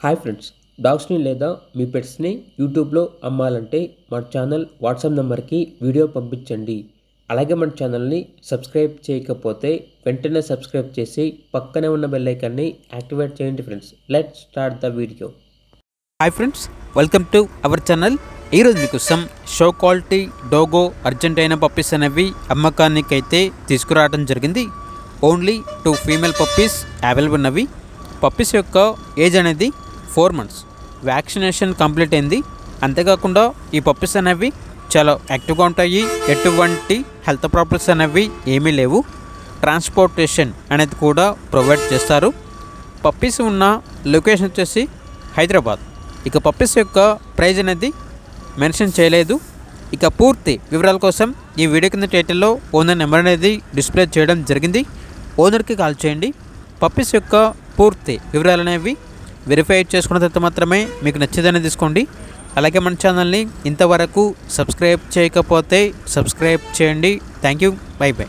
Hi friends, డాగ్స్ని లేదా మీ పెట్స్ని యూట్యూబ్లో అమ్మాలంటే మన ఛానల్ వాట్సాప్ నెంబర్కి వీడియో పంపించండి. అలాగే మన ఛానల్ని సబ్స్క్రైబ్ చేయకపోతే వెంటనే సబ్స్క్రైబ్ చేసి పక్కనే ఉన్న బెల్ ఐకాన్ని యాక్టివేట్ చేయండి friends. Let's start the video. Hi friends, welcome to our channel. ఈరోజు మీకోసం షో క్వాలిటీ డోగో అర్జెంటైనా పప్పీస్ అనేవి అమ్మకానికి అయితే తీసుకురావడం జరిగింది. ఓన్లీ 2 ఫీమేల్ పప్పీస్ అవైలబుల్ ఉన్నవి. పప్పీస్ యొక్క ఏజ్ అనేది 4 months. వ్యాక్సినేషన్ కంప్లీట్ అయింది. అంతేకాకుండా ఈ పప్పీస్ అనేవి చాలా యాక్టివ్గా ఉంటాయి. ఎటువంటి హెల్త్ ప్రాబ్లమ్స్ అనేవి ఏమీ లేవు. ట్రాన్స్పోర్టేషన్ అనేది కూడా ప్రొవైడ్ చేస్తారు. పప్పీస్ ఉన్న లొకేషన్ వచ్చేసి హైదరాబాద్. ఇక పప్పీస్ యొక్క ప్రైజ్ అనేది మెన్షన్ చేయలేదు. ఇక పూర్తి వివరాల కోసం ఈ వీడియో కింద టైటిల్లో ఓనర్ నెంబర్ అనేది డిస్ప్లే చేయడం జరిగింది. ఓనర్కి కాల్ చేయండి. పప్పీస్ యొక్క పూర్తి వివరాలు అనేవి వెరిఫై చేసుకున్న తర్వాత మాత్రమే మీకు నచ్చేదని తీసుకోండి. అలాగే మన ఛానల్ని ఇంతవరకు సబ్స్క్రైబ్ చేయకపోతే సబ్స్క్రైబ్ చేయండి. Thank you. By by.